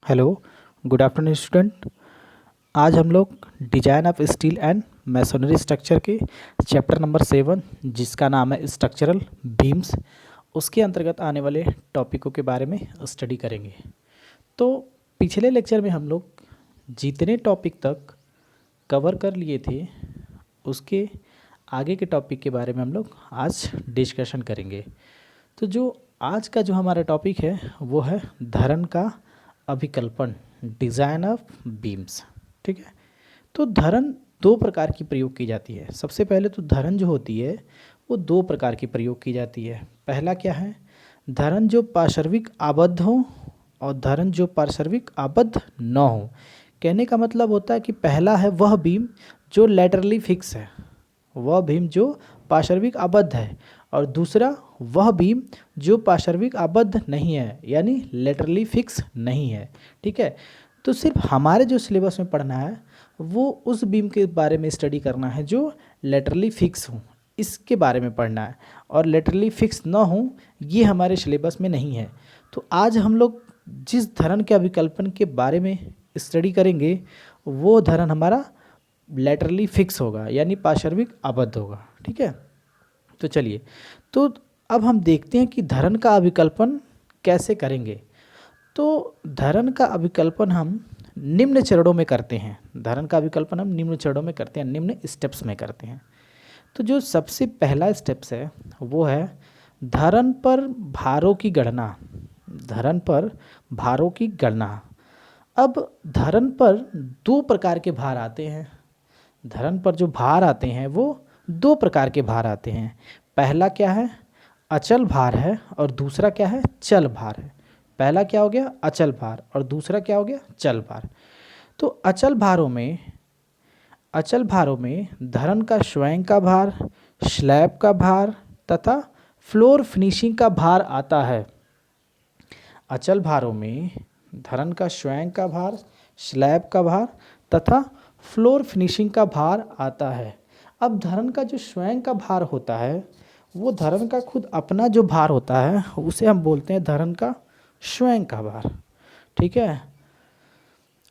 Hello, good afternoon student. आज हम लोग design of steel and masonry structure के चैप्टर नंबर 7 जिसका नाम है स्ट्रक्चरल बीम्स, उसके अंतर्गत आने वाले टॉपिकों के बारे में स्टडी करेंगे। तो पिछले लेक्चर में हम लोग जितने टॉपिक तक कवर कर लिए थे उसके आगे के टॉपिक के बारे में हम लोग आज डिस्कशन करेंगे। तो जो आज का जो हमारा टॉपिक है वो है धरन का अभिकल्पन, डिज़ाइन ऑफ बीम्स। ठीक है, तो धरन दो प्रकार की प्रयोग की जाती है। सबसे पहले तो धरन जो होती है वो दो प्रकार की प्रयोग की जाती है। पहला क्या है, धरन जो पार्श्विक आबद्ध हो और धरन जो पार्श्विक आबद्ध न हो। कहने का मतलब होता है कि पहला है वह बीम जो लैटरली फिक्स है, वह बीम जो पार्श्विक आबद्ध है, और दूसरा वह बीम जो पार्श्विक आबद्ध नहीं है यानी लेटरली फिक्स नहीं है। ठीक है, तो सिर्फ हमारे जो सिलेबस में पढ़ना है वो उस बीम के बारे में स्टडी करना है जो लेटरली फिक्स हो, इसके बारे में पढ़ना है, और लेटरली फिक्स ना हो ये हमारे सिलेबस में नहीं है। तो आज हम लोग जिस धरन के अभिकल्पन के बारे में स्टडी करेंगे वो धरन हमारा लेटरली फिक्स होगा यानी पार्श्विक आबद्ध होगा। ठीक है, तो चलिए, तो अब हम देखते हैं कि धरन का अभिकल्पन कैसे करेंगे। तो धरन का अभिकल्पन हम निम्न चरणों में करते हैं। धरन का अभिकल्पन हम निम्न चरणों में करते हैं, निम्न स्टेप्स में करते हैं। तो जो सबसे पहला स्टेप्स है वो है धरन पर भारों की गणना। धरन पर भारों की गणना। अब धरन पर दो प्रकार के भार आते हैं। धरन पर जो भार आते हैं वो दो प्रकार के भार आते हैं। पहला क्या है, अचल भार है, और दूसरा क्या है, चल भार है। पहला क्या हो गया, अचल भार, और दूसरा क्या हो गया, चल भार। तो अचल भारों में धरन का स्वयं का भार, स्लैब का भार तथा फ्लोर फिनिशिंग का भार आता है। अचल भारों में धरन का स्वयं का भार, स्लैब का भार तथा फ्लोर फिनिशिंग का भार आता है। अब धरन का जो स्वयं का भार होता है वो धरन का खुद अपना जो भार होता है उसे हम बोलते हैं धरन का स्वयं का भार। ठीक है,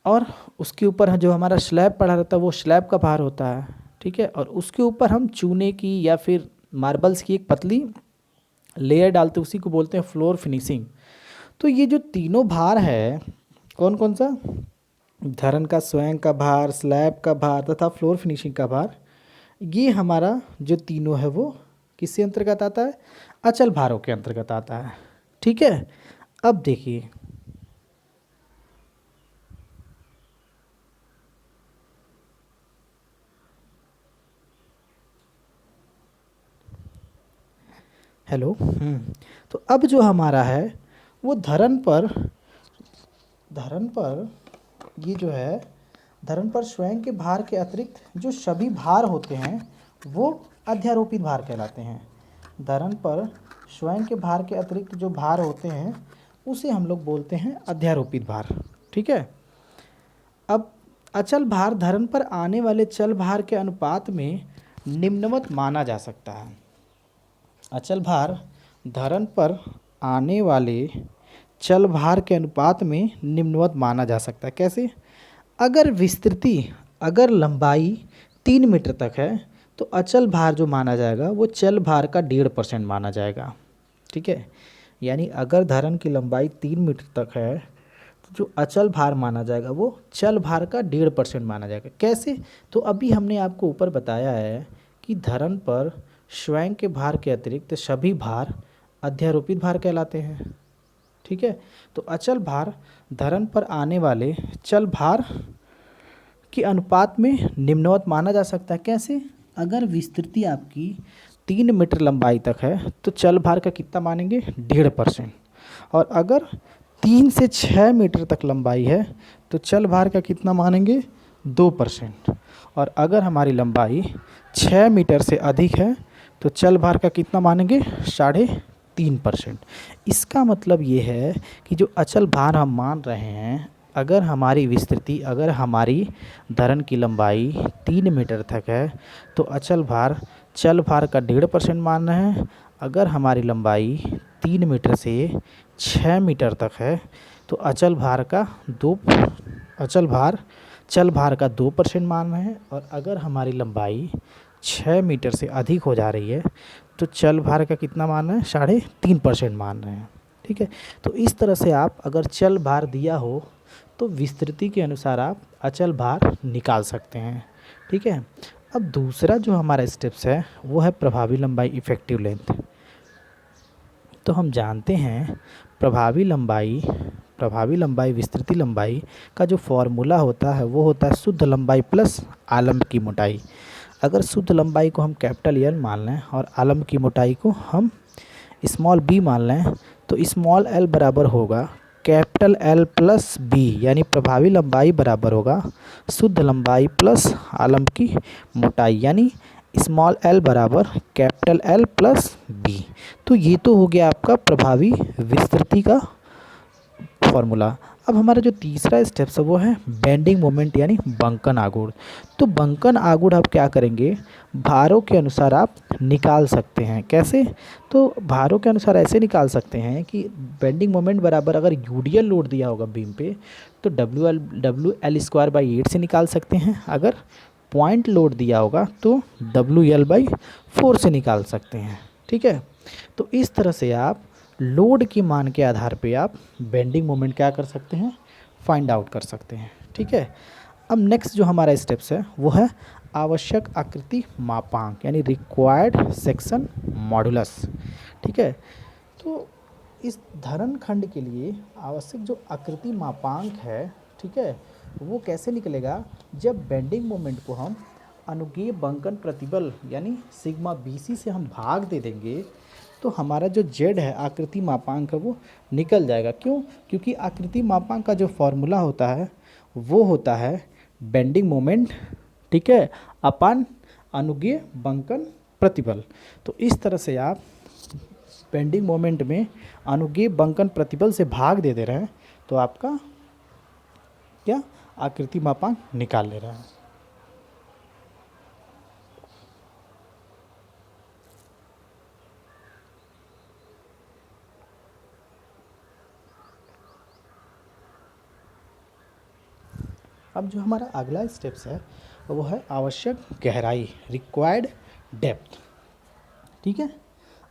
और उसके ऊपर जो हमारा स्लैब पड़ा रहता है वो स्लैब का भार होता है। ठीक है, और उसके ऊपर हम चूने की या फिर मार्बल्स की एक पतली लेयर डालते उसी को बोलते हैं फ्लोर फिनिशिंग। तो ये जो तीनों भार है, कौन कौन सा, धरन का स्वयं का भार, स्लैब का भार तथा फ्लोर फिनिशिंग का भार, ये हमारा जो तीनों है वो किसके अंतर्गत आता है, अचल भारों के अंतर्गत आता है। ठीक है, अब देखिए, हेलो। तो अब जो हमारा है वो धरन पर ये जो है धरन पर स्वयं के भार के अतिरिक्त जो सभी भार होते हैं वो अध्यारोपित भार कहलाते हैं। धरन पर स्वयं के भार के अतिरिक्त जो भार होते हैं उसे हम लोग बोलते हैं अध्यारोपित भार। ठीक है, अब अचल भार धरन पर आने वाले चल भार के अनुपात में निम्नवत माना जा सकता है। अचल भार धरन पर आने वाले चल भार के अनुपात में निम्नवत माना जा सकता है। कैसे, अगर लंबाई 3 मीटर तक है तो अचल भार जो माना जाएगा वो चल भार का 1.5% माना जाएगा। ठीक है, यानी अगर धरन की लंबाई 3 मीटर तक है तो जो अचल भार माना जाएगा वो चल भार का 1.5% माना जाएगा। कैसे, तो अभी हमने आपको ऊपर बताया है कि धरन पर स्वयं के भार के अतिरिक्त सभी भार अध्यारोपित भार कहलाते हैं। ठीक है, तो अचल भार धरन पर आने वाले चल भार के अनुपात में निम्नवत माना जा सकता है। कैसे, अगर विस्तृति आपकी 3 मीटर लंबाई तक है तो चल भार का कितना मानेंगे, 1.5%, और अगर 3 से 6 मीटर तक लंबाई है तो चल भार का कितना मानेंगे, 2%, और अगर हमारी लंबाई 6 मीटर से अधिक है तो चल भार का कितना मानेंगे, 3.5%। इसका मतलब ये है कि जो अचल भार हम मान रहे हैं, अगर हमारी विस्तृति, अगर हमारी धरन की लंबाई 3 मीटर तक है तो अचल भार चल भार का 1.5% मान रहे हैं। अगर हमारी लंबाई 3 मीटर से 6 मीटर तक है तो चल भार का 2% मान रहे हैं, और अगर हमारी लंबाई 6 मीटर से अधिक हो जा रही है तो चल भार का कितना मान रहे हैं, 3.5% मान रहे हैं। ठीक है, तो इस तरह से आप अगर चल भार दिया हो तो विस्तृति के अनुसार आप अचल भार निकाल सकते हैं। ठीक है, अब दूसरा जो हमारा स्टेप्स है वो है प्रभावी लंबाई इफ़ेक्टिव लेंथ। तो हम जानते हैं प्रभावी लंबाई विस्तृति लंबाई का जो फॉर्मूला होता है वो होता है शुद्ध लंबाई प्लस आलम्ब की मोटाई। अगर शुद्ध लंबाई को हम कैपिटल एल मान लें और आलम्ब की मोटाई को हम स्मॉल बी मान लें तो स्मॉल एल बराबर होगा कैपिटल एल प्लस बी, यानी प्रभावी लंबाई बराबर होगा शुद्ध लंबाई प्लस आलम्ब की मोटाई, यानी स्मॉल एल बराबर कैपिटल एल प्लस बी। तो ये तो हो गया आपका प्रभावी विस्तृति का फॉर्मूला। अब हमारा जो तीसरा स्टेप्स है वो है बेंडिंग मोमेंट यानी बंकन आघूर्ण। तो बंकन आघूर्ण आप क्या करेंगे, भारों के अनुसार आप निकाल सकते हैं। कैसे, तो भारों के अनुसार ऐसे निकाल सकते हैं कि बेंडिंग मोमेंट बराबर अगर यूडीएल लोड दिया होगा बीम पे तो डब्ल्यू एल स्क्वायर बाई 8 से निकाल सकते हैं। अगर पॉइंट लोड दिया होगा तो डब्ल्यू एल बाई 4 से निकाल सकते हैं। ठीक है, तो इस तरह से आप लोड की मान के आधार पे आप बेंडिंग मोमेंट क्या कर सकते हैं, फाइंड आउट कर सकते हैं। ठीक है, अब नेक्स्ट जो हमारा स्टेप्स है वो है आवश्यक आकृति मापांक यानी रिक्वायर्ड सेक्शन मॉडुलस। ठीक है, तो इस धरण खंड के लिए आवश्यक जो आकृति मापांक है, ठीक है, वो कैसे निकलेगा, जब बेंडिंग मोमेंट को हम अनुगीय बंकन प्रतिबल यानी सिग्मा बीसी से हम भाग दे देंगे तो हमारा जो जेड है आकृति मापांक है वो निकल जाएगा। क्यों, क्योंकि आकृति मापांक का जो फॉर्मूला होता है वो होता है बेंडिंग मोमेंट, ठीक है, अपन अनुगीय बंकन प्रतिबल। तो इस तरह से आप बेंडिंग मोमेंट में अनुगीय बंकन प्रतिबल से भाग दे रहे हैं तो आपका क्या आकृति मापांक निकाल ले रहे हैं। अब जो हमारा अगला स्टेप्स है वो है आवश्यक गहराई रिक्वायर्ड डेप्थ। ठीक है,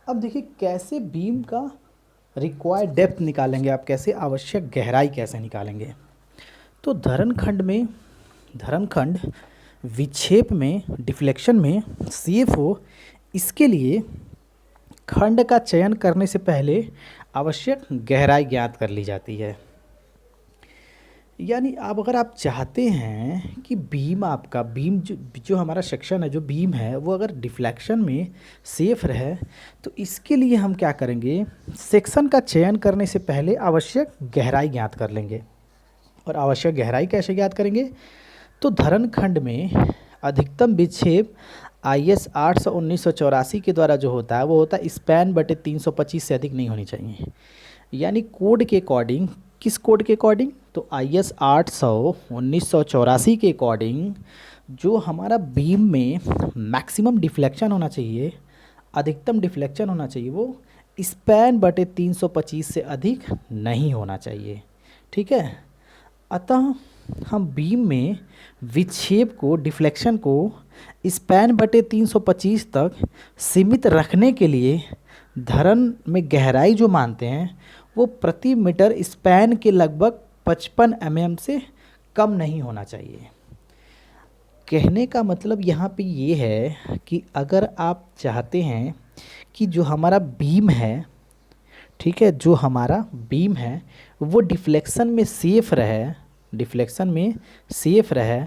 अब देखिए कैसे बीम का रिक्वायर्ड डेप्थ निकालेंगे आप, कैसे आवश्यक गहराई कैसे निकालेंगे। तो धरण खंड विक्षेप में डिफ्लेक्शन में सेफ हो, इसके लिए खंड का चयन करने से पहले आवश्यक गहराई ज्ञात कर ली जाती है। यानी अब अगर आप चाहते हैं कि बीम जो हमारा सेक्शन है, जो बीम है वो अगर डिफ्लेक्शन में सेफ रहे तो इसके लिए हम क्या करेंगे, सेक्शन का चयन करने से पहले आवश्यक गहराई ज्ञात कर लेंगे। और आवश्यक गहराई कैसे ज्ञात करेंगे, तो धरण खंड में अधिकतम विक्षेप IS 800/1984 के द्वारा जो होता है वो होता है स्पैन बटे 325 से अधिक नहीं होनी चाहिए। यानी कोड के अकॉर्डिंग, किस कोड के अकॉर्डिंग, तो IS 800/1984 के अकॉर्डिंग जो हमारा बीम में मैक्सिमम डिफ्लेक्शन होना चाहिए, अधिकतम डिफ्लेक्शन होना चाहिए, वो स्पैन बटे 325 से अधिक नहीं होना चाहिए। ठीक है, अतः हम बीम में विक्षेप को, डिफ्लेक्शन को स्पैन बटे 325 तक सीमित रखने के लिए धरण में गहराई जो मानते हैं वो प्रति मीटर स्पैन के लगभग 55 mm से कम नहीं होना चाहिए। कहने का मतलब यहाँ पे ये है कि अगर आप चाहते हैं कि जो हमारा बीम है, ठीक है, जो हमारा बीम है वो डिफ्लेक्शन में सेफ रहे,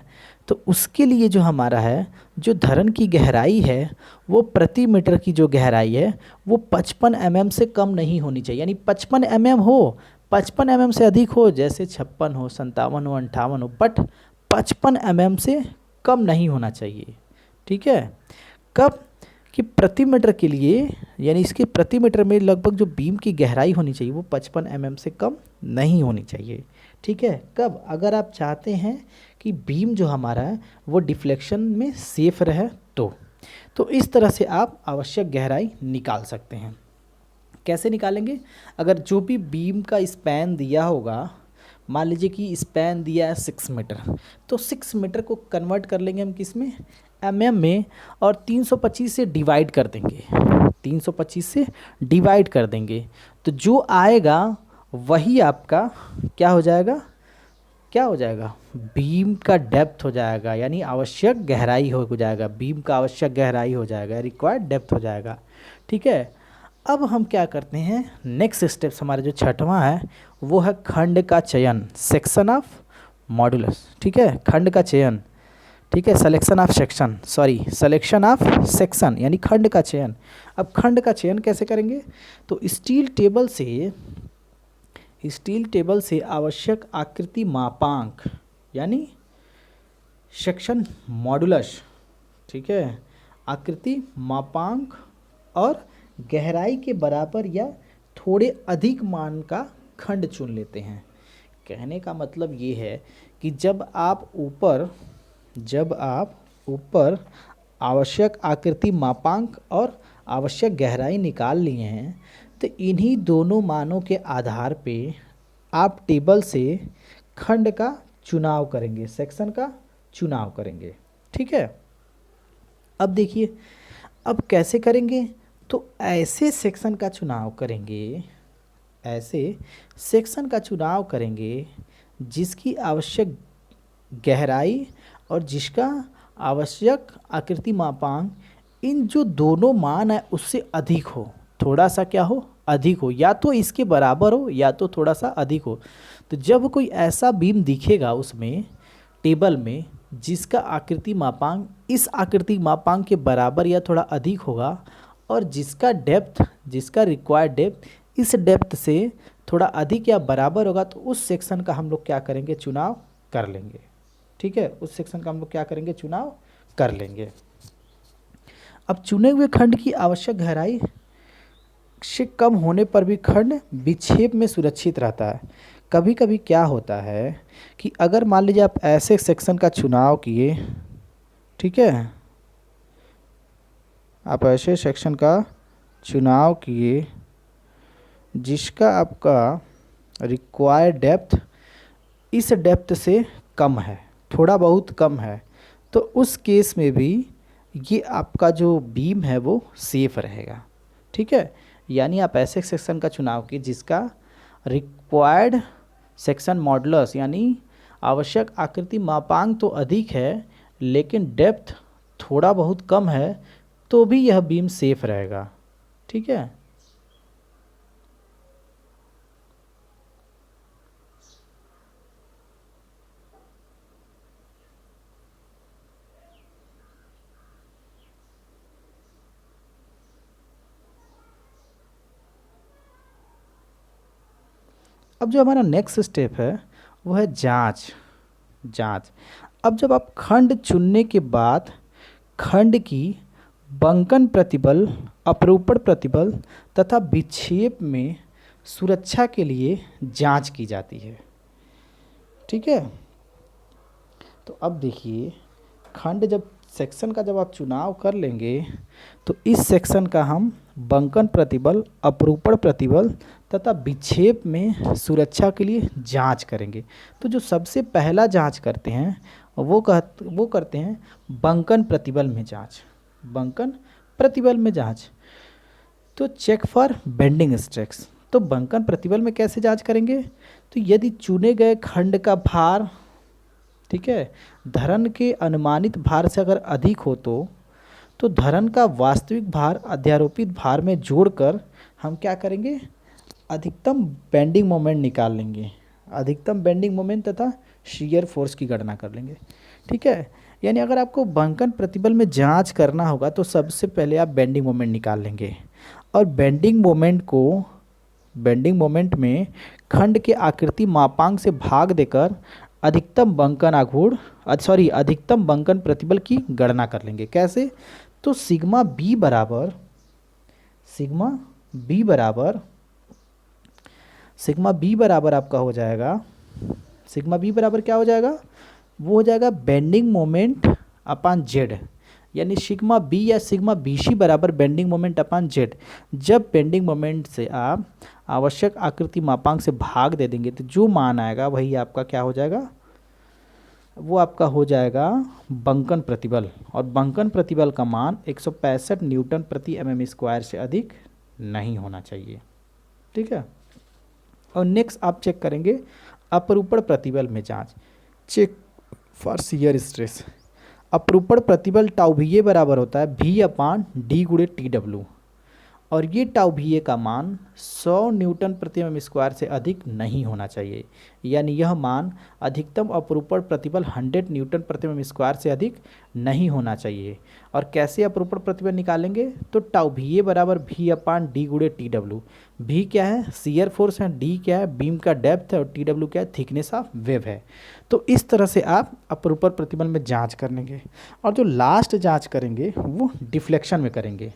तो उसके लिए जो हमारा है, जो धरण की गहराई है वो प्रति मीटर की जो गहराई है वो 55 mm से कम नहीं होनी चाहिए। यानी 55 mm हो, 55 mm से अधिक हो, जैसे 56 हो, 57 हो, 58 हो, बट 55 mm से कम नहीं होना चाहिए। ठीक है, कब कि प्रति मीटर के लिए, यानी इसके प्रति मीटर में लगभग जो बीम की गहराई होनी चाहिए वो 55 mm से कम नहीं होनी चाहिए। ठीक है, कब, अगर आप चाहते हैं कि बीम जो हमारा है वो डिफ्लेक्शन में सेफ रहे तो इस तरह से आप आवश्यक गहराई निकाल सकते हैं। कैसे निकालेंगे? अगर जो भी बीम का स्पैन दिया होगा, मान लीजिए कि स्पैन दिया है 6 मीटर, तो 6 मीटर को कन्वर्ट कर लेंगे हम किस में, में, और 325 से डिवाइड कर देंगे, 325 से डिवाइड कर देंगे, तो जो आएगा वही आपका क्या हो जाएगा, क्या हो जाएगा, बीम का डेप्थ हो जाएगा, यानी आवश्यक गहराई हो जाएगा, बीम का आवश्यक गहराई हो जाएगा, रिक्वायर्ड डेप्थ हो जाएगा। ठीक है, अब हम क्या करते हैं, नेक्स्ट स्टेप्स हमारा जो छठवां है वो है खंड का चयन, सेक्शन ऑफ मॉडुलस। ठीक है, खंड का चयन, ठीक है, selection of section, sorry selection of section यानी खंड का चयन। अब खंड का चयन कैसे करेंगे, तो स्टील टेबल से आवश्यक आकृति मापांक यानी सेक्शन मॉडुलस, ठीक है, आकृति मापांक और गहराई के बराबर या थोड़े अधिक मान का खंड चुन लेते हैं। कहने का मतलब ये है कि जब आप ऊपर आवश्यक आकृति मापांक और आवश्यक गहराई निकाल लिए हैं, तो इन्हीं दोनों मानों के आधार पे आप टेबल से खंड का चुनाव करेंगे, सेक्शन का चुनाव करेंगे। ठीक है, अब देखिए अब कैसे करेंगे, तो ऐसे सेक्शन का चुनाव करेंगे जिसकी आवश्यक गहराई और जिसका आवश्यक आकृति मापांक इन जो दोनों मान है उससे अधिक हो, थोड़ा सा क्या हो, अधिक हो, या तो इसके बराबर हो या तो थोड़ा सा अधिक हो। तो जब कोई ऐसा बीम दिखेगा उसमें टेबल में जिसका आकृति मापांक इस आकृति मापांक के बराबर या थोड़ा अधिक होगा और जिसका रिक्वायर्ड डेप्थ इस डेप्थ से थोड़ा अधिक या बराबर होगा, तो उस सेक्शन का हम लोग क्या करेंगे, चुनाव कर लेंगे। ठीक है, उस सेक्शन का हम लोग क्या करेंगे, चुनाव कर लेंगे। अब चुने हुए खंड की आवश्यक गहराई से कम होने पर भी खंड विक्षेप में सुरक्षित रहता है। कभी कभी क्या होता है कि अगर मान लीजिए आप ऐसे सेक्शन का चुनाव किए, ठीक है, आप ऐसे सेक्शन का चुनाव किए जिसका आपका रिक्वायर्ड डेप्थ इस डेप्थ से कम है, थोड़ा बहुत कम है, तो उस केस में भी ये आपका जो बीम है वो सेफ रहेगा। ठीक है, यानी आप ऐसे सेक्शन का चुनाव कीजिए जिसका रिक्वायर्ड सेक्शन मॉडुलस यानी आवश्यक आकृति मापांक तो अधिक है लेकिन डेप्थ थोड़ा बहुत कम है, तो भी यह बीम सेफ रहेगा। ठीक है, अब जो हमारा नेक्स्ट स्टेप है वो है जांच। अब जब आप खंड चुनने के बाद खंड की बंकन प्रतिबल, अपरूपण प्रतिबल तथा विक्षेप में सुरक्षा के लिए जांच की जाती है। ठीक है, तो अब देखिए खंड सेक्शन का जब आप चुनाव कर लेंगे तो इस सेक्शन का हम बंकन प्रतिबल, अपरूपण प्रतिबल तथा विक्षेप में सुरक्षा के लिए जांच करेंगे। तो जो सबसे पहला जांच करते हैं वो करते हैं बंकन प्रतिबल में जांच, बंकन प्रतिबल में जांच। तो चेक फॉर बेंडिंग स्ट्रेस, तो बंकन प्रतिबल में कैसे जांच करेंगे, तो यदि चुने गए खंड का भार, ठीक है, धरन के अनुमानित भार से अगर अधिक हो तो धरन का वास्तविक भार अध्यारोपित भार में जोड़कर हम क्या करेंगे, अधिकतम बेंडिंग मोमेंट निकाल लेंगे, अधिकतम बेंडिंग मोमेंट तथा शियर फोर्स की गणना कर लेंगे। ठीक है, यानी अगर आपको बंकन प्रतिबल में जांच करना होगा तो सबसे पहले आप बेंडिंग मोमेंट निकाल लेंगे और बेंडिंग मोमेंट में खंड के आकृति मापांक से भाग देकर अधिकतम बंकन प्रतिबल की गणना कर लेंगे। कैसे, तो सिग्मा बी बराबर आपका हो जाएगा, सिग्मा बी बराबर क्या हो जाएगा, वो हो जाएगा बेंडिंग मोमेंट अपान जेड, यानी सिग्मा बी या सिग्मा बी सी बराबर बेंडिंग मोमेंट अपान जेड। जब बेंडिंग मोमेंट से आप आवश्यक आकृति मापांक से भाग दे देंगे तो जो मान आएगा वही आपका क्या हो जाएगा, वो आपका हो जाएगा बंकन प्रतिबल। और बंकन प्रतिबल का मान 165 न्यूटन प्रति mm स्क्वायर से अधिक नहीं होना चाहिए। ठीक है। और नेक्स्ट आप चेक करेंगे अपरूपण प्रतिबल में जांच, चेक फॉर शियर स्ट्रेस। अपरूपण प्रतिबल टाउ भी ये बराबर होता है भी अपान डी गुणे टी डब्ल्यू, और ये टाउ भी ए का मान 100 न्यूटन प्रति एम स्क्वायर से अधिक नहीं होना चाहिए। यानी यह मान अधिकतम अपरूपण प्रतिबल 100 न्यूटन प्रति एम स्क्वायर से अधिक नहीं होना चाहिए। और कैसे अपरूपण प्रतिबल निकालेंगे, तो टाउ भी ए बराबर भी अपान डी गुणे टी डब्ल्यू। भी क्या है, शियर फोर्स है, डी क्या है, बीम का डेप्थ है, और टी डब्ल्यू क्या है, थिकनेस ऑफ वेव है। तो इस तरह से आप अपरूपण प्रतिबल में जाँच करेंगे। और जो लास्ट जाँच करेंगे वो डिफ्लेक्शन में करेंगे।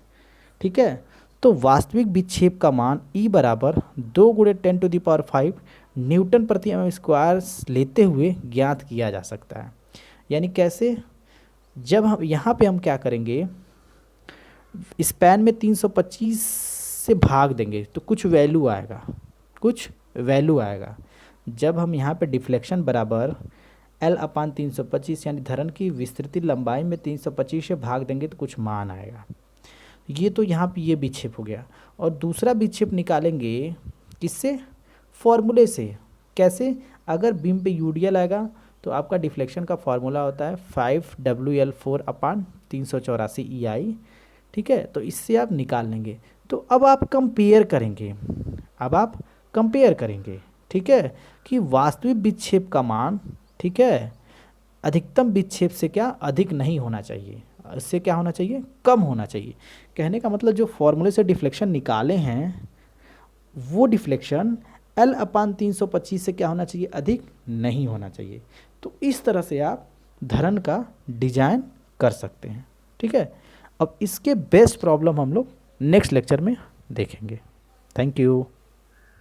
ठीक है। तो वास्तविक विक्षेप का मान E बराबर 2 गुणे 10⁵ न्यूटन प्रति एम स्क्वायर लेते हुए ज्ञात किया जा सकता है। यानी कैसे, जब हम यहाँ पे हम क्या करेंगे, स्पैन में 325 से भाग देंगे तो कुछ वैल्यू आएगा, जब हम यहाँ पे डिफ्लेक्शन बराबर L अपान 325 यानी धरन की विस्तृत लंबाई में 325 से भाग देंगे तो कुछ मान आएगा। ये तो यहाँ पे ये विक्षेप हो गया। और दूसरा विक्षेप निकालेंगे किससे, फॉर्मूले से। कैसे, अगर बीम पे यूडीएल आएगा तो आपका डिफ्लेक्शन का फॉर्मूला होता है 5WL4 अपान 384 EI। ठीक है। तो इससे आप निकाल लेंगे। तो अब आप कंपेयर करेंगे, ठीक है, कि वास्तविक विक्षेप का मान, ठीक है, अधिकतम विक्षेप से क्या अधिक नहीं होना चाहिए, इससे क्या होना चाहिए, कम होना चाहिए। कहने का मतलब जो फॉर्मूले से डिफ्लेक्शन निकाले हैं वो डिफ्लेक्शन L अपान 325 से क्या होना चाहिए, अधिक नहीं होना चाहिए। तो इस तरह से आप धरन का डिजाइन कर सकते हैं। ठीक है। अब इसके बेस्ट प्रॉब्लम हम लोग नेक्स्ट लेक्चर में देखेंगे। Thank you.